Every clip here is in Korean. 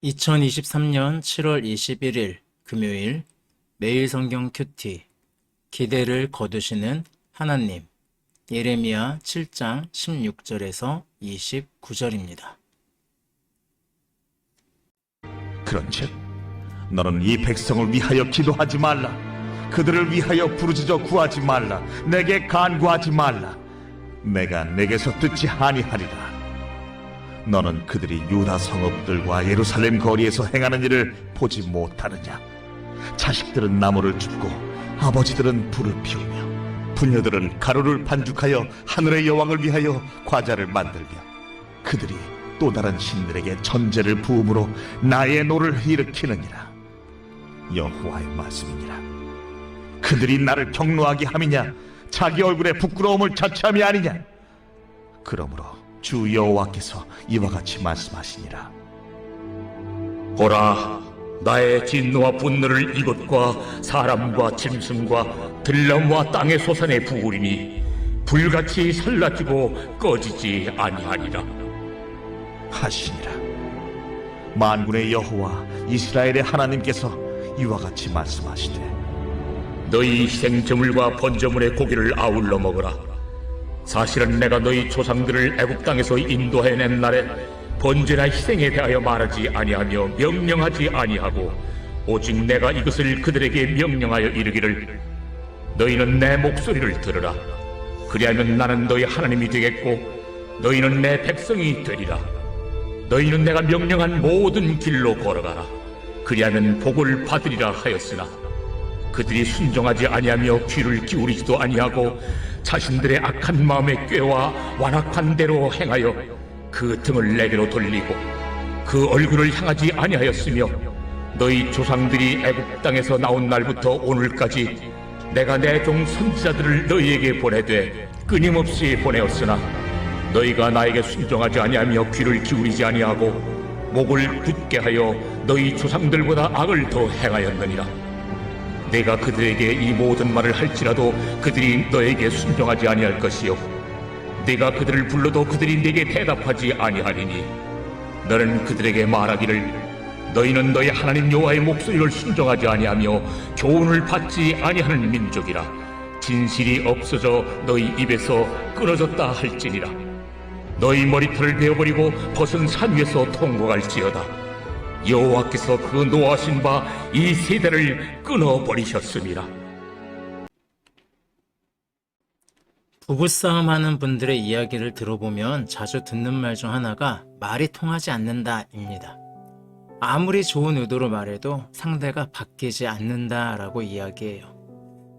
2023년 7월 21일 금요일 매일 성경 큐티 기대를 거두시는 하나님 예레미야 7장 16절에서 29절입니다. 그런즉 너는 이 백성을 위하여 기도하지 말라. 그들을 위하여 부르짖어 구하지 말라. 내게 간구하지 말라. 내가 내게서 듣지 아니하리라. 너는 그들이 유다 성읍들과 예루살렘 거리에서 행하는 일을 보지 못하느냐? 자식들은 나무를 줍고 아버지들은 불을 피우며 부녀들은 가루를 반죽하여 하늘의 여왕을 위하여 과자를 만들며 그들이 또 다른 신들에게 전제를 부음으로 나의 노를 일으키느니라. 여호와의 말씀이니라. 그들이 나를 경노하게 함이냐? 자기 얼굴에 부끄러움을 자처함이 아니냐? 그러므로 주 여호와께서 이와 같이 말씀하시니라. 보라, 나의 진노와 분노를 이곳과 사람과 짐승과 들나무와 땅의 소산에 부으리니 불같이 살라지고 꺼지지 아니하리라 하시니라. 만군의 여호와 이스라엘의 하나님께서 이와 같이 말씀하시되 너희 희생제물과 번제물의 고기를 아울러 먹으라. 사실은 내가 너희 조상들을 애굽 땅에서 인도해낸 날에 번제나 희생에 대하여 말하지 아니하며 명령하지 아니하고 오직 내가 이것을 그들에게 명령하여 이르기를 너희는 내 목소리를 들으라. 그리하면 나는 너희 하나님이 되겠고 너희는 내 백성이 되리라. 너희는 내가 명령한 모든 길로 걸어가라. 그리하면 복을 받으리라 하였으나 그들이 순종하지 아니하며 귀를 기울이지도 아니하고 자신들의 악한 마음에 꾀와 완악한 대로 행하여 그 등을 내게로 돌리고 그 얼굴을 향하지 아니하였으며 너희 조상들이 애굽 땅에서 나온 날부터 오늘까지 내가 내 종 선지자들을 너희에게 보내되 끊임없이 보내었으나 너희가 나에게 순종하지 아니하며 귀를 기울이지 아니하고 목을 굳게 하여 너희 조상들보다 악을 더 행하였느니라. 내가 그들에게 이 모든 말을 할지라도 그들이 너에게 순종하지 아니할 것이요 내가 그들을 불러도 그들이 내게 대답하지 아니하리니 너는 그들에게 말하기를 너희는 너희 하나님 여호와의 목소리를 순종하지 아니하며 교훈을 받지 아니하는 민족이라 진실이 없어져 너희 입에서 끊어졌다 할지니라. 너희 머리털을 베어버리고 벗은 산 위에서 통곡할지어다. 여호와께서 그 노하신 바 이 세대를 끊어버리셨습니다. 부부싸움하는 분들의 이야기를 들어보면 자주 듣는 말 중 하나가 말이 통하지 않는다입니다. 아무리 좋은 의도로 말해도 상대가 바뀌지 않는다라고 이야기해요.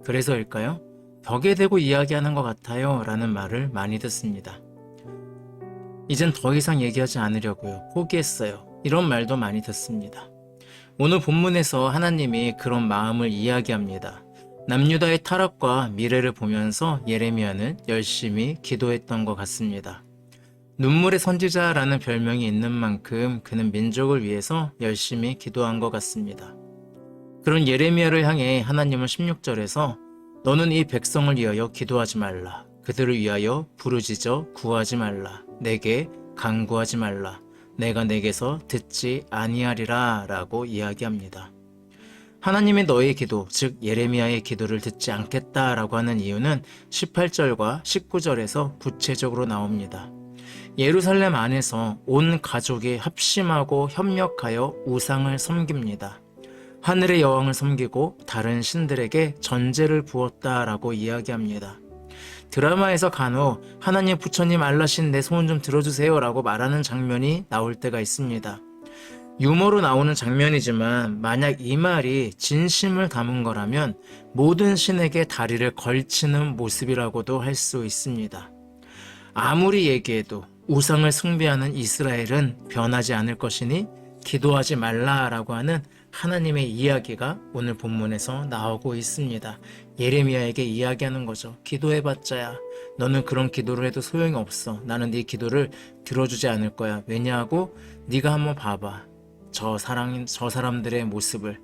그래서일까요? 벽에 대고 이야기하는 것 같아요 라는 말을 많이 듣습니다. 이젠 더 이상 얘기하지 않으려고요. 포기했어요. 이런 말도 많이 듣습니다. 오늘 본문에서 하나님이 그런 마음을 이야기합니다. 남유다의 타락과 미래를 보면서 예레미야는 열심히 기도했던 것 같습니다. 눈물의 선지자라는 별명이 있는 만큼 그는 민족을 위해서 열심히 기도한 것 같습니다. 그런 예레미야를 향해 하나님은 16절에서 너는 이 백성을 위하여 기도하지 말라. 그들을 위하여 부르짖어 구하지 말라. 내게 간구하지 말라. 내가 내게서 듣지 아니하리라 라고 이야기합니다. 하나님이 너의 기도, 즉 예레미야의 기도를 듣지 않겠다라고 하는 이유는 18절과 19절에서 구체적으로 나옵니다. 예루살렘 안에서 온 가족이 합심하고 협력하여 우상을 섬깁니다. 하늘의 여왕을 섬기고 다른 신들에게 전제를 부었다라고 이야기합니다. 드라마에서 간혹 하나님 부처님 알라신 내 소원 좀 들어주세요 라고 말하는 장면이 나올 때가 있습니다. 유머로 나오는 장면이지만 만약 이 말이 진심을 담은 거라면 모든 신에게 다리를 걸치는 모습이라고도 할 수 있습니다. 아무리 얘기해도 우상을 숭배하는 이스라엘은 변하지 않을 것이니 기도하지 말라라고 하는 하나님의 이야기가 오늘 본문에서 나오고 있습니다. 예레미야에게 이야기하는 거죠. 기도해봤자야 너는 그런 기도를 해도 소용이 없어. 나는 네 기도를 들어주지 않을 거야. 왜냐하고 네가 한번 봐봐. 저 사람들의 모습을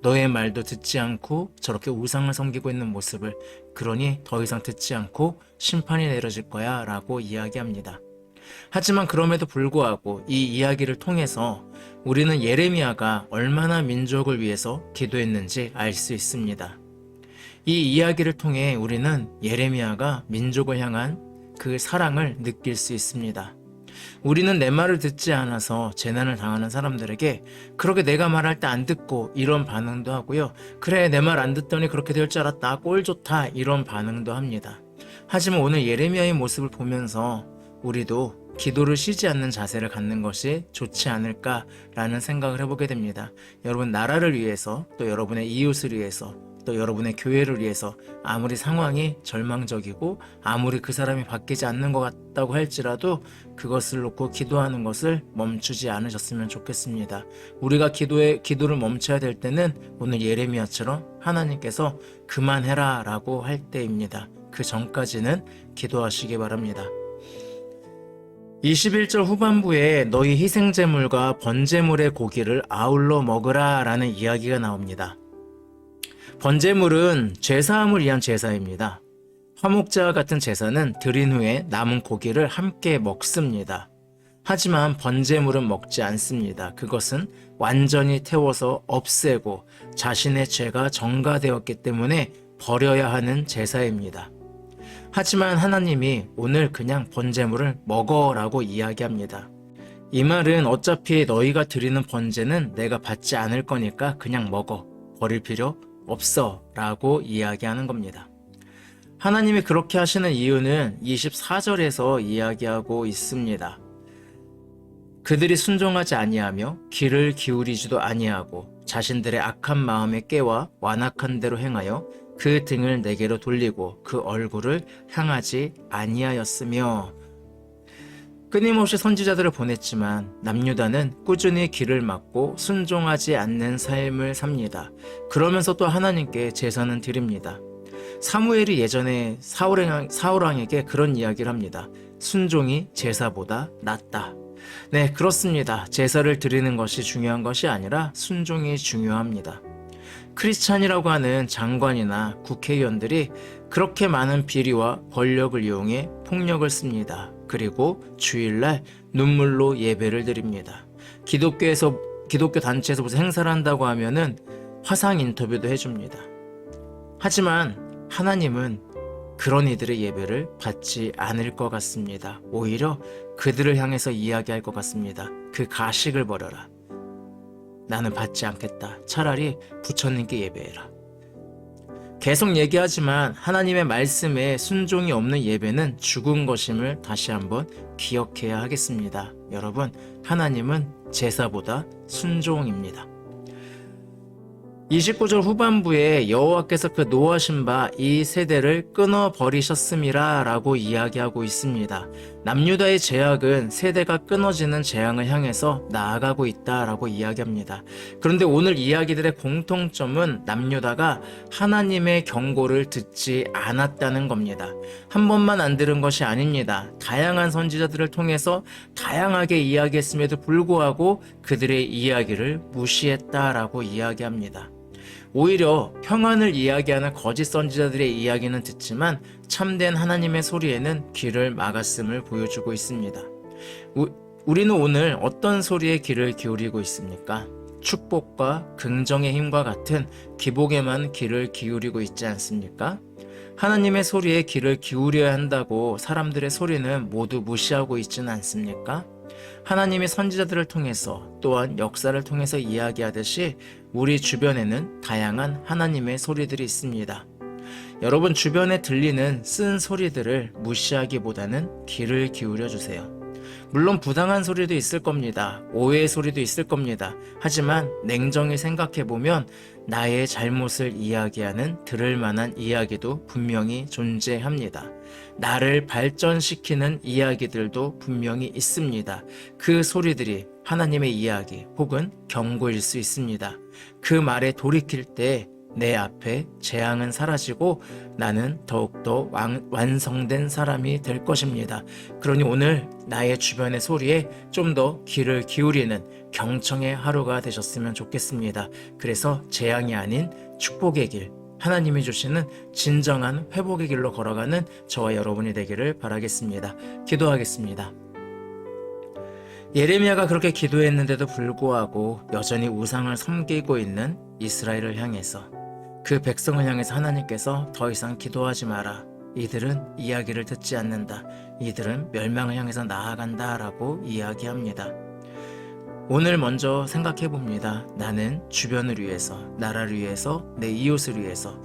너의 말도 듣지 않고 저렇게 우상을 섬기고 있는 모습을 그러니 더 이상 듣지 않고 심판이 내려질 거야 라고 이야기합니다. 하지만 그럼에도 불구하고 이 이야기를 통해서 우리는 예레미야가 얼마나 민족을 위해서 기도했는지 알 수 있습니다. 이 이야기를 통해 우리는 예레미야가 민족을 향한 그 사랑을 느낄 수 있습니다. 우리는 내 말을 듣지 않아서 재난을 당하는 사람들에게 그렇게 내가 말할 때 안 듣고 이런 반응도 하고요. 그래, 내 말 안 듣더니 그렇게 될 줄 알았다. 꼴 좋다. 이런 반응도 합니다. 하지만 오늘 예레미야의 모습을 보면서 우리도 기도를 쉬지 않는 자세를 갖는 것이 좋지 않을까라는 생각을 해보게 됩니다. 여러분, 나라를 위해서, 또 여러분의 이웃을 위해서, 또 여러분의 교회를 위해서 아무리 상황이 절망적이고 아무리 그 사람이 바뀌지 않는 것 같다고 할지라도 그것을 놓고 기도하는 것을 멈추지 않으셨으면 좋겠습니다. 우리가 기도를 멈춰야 될 때는 오늘 예레미야처럼 하나님께서 그만해라 라고 할 때입니다. 그 전까지는 기도하시기 바랍니다. 21절 후반부에 너희 희생제물과 번제물의 고기를 아울러 먹으라 라는 이야기가 나옵니다. 번제물은 죄사함을 위한 제사입니다. 화목제와 같은 제사는 드린 후에 남은 고기를 함께 먹습니다. 하지만 번제물은 먹지 않습니다. 그것은 완전히 태워서 없애고 자신의 죄가 전가되었기 때문에 버려야 하는 제사입니다. 하지만 하나님이 오늘 그냥 번제물을 먹어라고 이야기합니다. 이 말은 어차피 너희가 드리는 번제는 내가 받지 않을 거니까 그냥 먹어. 버릴 필요 없어 라고 이야기하는 겁니다. 하나님이 그렇게 하시는 이유는 24절에서 이야기하고 있습니다. 그들이 순종하지 아니하며 귀를 기울이지도 아니하고 자신들의 악한 마음에 깨와 완악한 대로 행하여 그 등을 내게로 돌리고 그 얼굴을 향하지 아니하였으며. 끊임없이 선지자들을 보냈지만 남유다는 꾸준히 귀를 막고 순종하지 않는 삶을 삽니다. 그러면서 또 하나님께 제사는 드립니다. 사무엘이 예전에 사울왕에게 그런 이야기를 합니다. 순종이 제사보다 낫다. 네, 그렇습니다. 제사를 드리는 것이 중요한 것이 아니라 순종이 중요합니다. 크리스찬이라고 하는 장관이나 국회의원들이 그렇게 많은 비리와 권력을 이용해 폭력을 씁니다. 그리고 주일날 눈물로 예배를 드립니다. 기독교 단체에서 무슨 행사를 한다고 하면은 화상 인터뷰도 해줍니다. 하지만 하나님은 그런 이들의 예배를 받지 않을 것 같습니다. 오히려 그들을 향해서 이야기할 것 같습니다. 그 가식을 버려라. 나는 받지 않겠다. 차라리 부처님께 예배해라. 계속 얘기하지만 하나님의 말씀에 순종이 없는 예배는 죽은 것임을 다시 한번 기억해야 하겠습니다. 여러분, 하나님은 제사보다 순종입니다. 29절 후반부에 여호와께서 그 노하신 바 이 세대를 끊어버리셨음이라 라고 이야기하고 있습니다. 남유다의 재앙은 세대가 끊어지는 재앙을 향해서 나아가고 있다라고 이야기합니다. 그런데 오늘 이야기들의 공통점은 남유다가 하나님의 경고를 듣지 않았다는 겁니다. 한 번만 안 들은 것이 아닙니다. 다양한 선지자들을 통해서 다양하게 이야기했음에도 불구하고 그들의 이야기를 무시했다라고 이야기합니다. 오히려 평안을 이야기하는 거짓 선지자들의 이야기는 듣지만 참된 하나님의 소리에는 귀를 막았음을 보여주고 있습니다. 우리는 오늘 어떤 소리에 귀를 기울이고 있습니까? 축복과 긍정의 힘과 같은 기복에만 귀를 기울이고 있지 않습니까? 하나님의 소리에 귀를 기울여야 한다고 사람들의 소리는 모두 무시하고 있지는 않습니까? 하나님이 선지자들을 통해서 또한 역사를 통해서 이야기하듯이 우리 주변에는 다양한 하나님의 소리들이 있습니다. 여러분 주변에 들리는 쓴 소리들을 무시하기보다는 귀를 기울여 주세요. 물론 부당한 소리도 있을 겁니다. 오해의 소리도 있을 겁니다. 하지만 냉정히 생각해보면 나의 잘못을 이야기하는 들을 만한 이야기도 분명히 존재합니다. 나를 발전시키는 이야기들도 분명히 있습니다. 그 소리들이 하나님의 이야기 혹은 경고일 수 있습니다. 그 말에 돌이킬 때 내 앞에 재앙은 사라지고 나는 더욱더 완성된 사람이 될 것입니다. 그러니 오늘 나의 주변의 소리에 좀 더 귀를 기울이는 경청의 하루가 되셨으면 좋겠습니다. 그래서 재앙이 아닌 축복의 길, 하나님이 주시는 진정한 회복의 길로 걸어가는 저와 여러분이 되기를 바라겠습니다. 기도하겠습니다. 예레미야가 그렇게 기도했는데도 불구하고 여전히 우상을 섬기고 있는 이스라엘을 향해서, 그 백성을 향해서 하나님께서 더 이상 기도하지 마라. 이들은 이야기를 듣지 않는다. 이들은 멸망을 향해서 나아간다 라고 이야기합니다. 오늘 먼저 생각해 봅니다. 나는 주변을 위해서, 나라를 위해서, 내 이웃을 위해서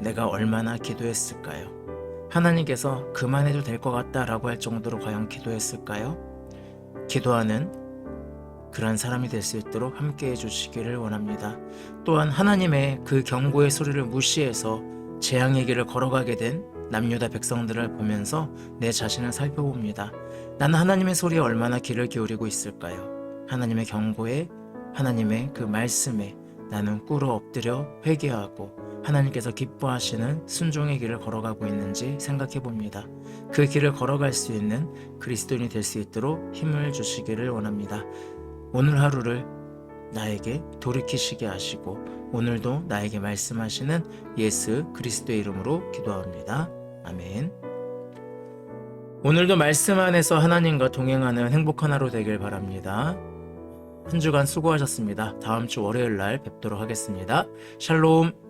내가 얼마나 기도했을까요? 하나님께서 그만해도 될 것 같다 라고 할 정도로 과연 기도했을까요? 기도하는 그런 사람이 될 수 있도록 함께 해주시기를 원합니다. 또한 하나님의 그 경고의 소리를 무시해서 재앙의 길을 걸어가게 된 남유다 백성들을 보면서 내 자신을 살펴봅니다. 나는 하나님의 소리에 얼마나 귀를 기울이고 있을까요? 하나님의 경고에, 하나님의 그 말씀에 나는 꿇어 엎드려 회개하고 하나님께서 기뻐하시는 순종의 길을 걸어가고 있는지 생각해 봅니다. 그 길을 걸어갈 수 있는 그리스도인이 될 수 있도록 힘을 주시기를 원합니다. 오늘 하루를 나에게 돌이키시게 하시고 오늘도 나에게 말씀하시는 예수 그리스도의 이름으로 기도합니다. 아멘. 오늘도 말씀 안에서 하나님과 동행하는 행복한 하루 되길 바랍니다. 한 주간 수고하셨습니다. 다음 주 월요일 날 뵙도록 하겠습니다. 샬롬.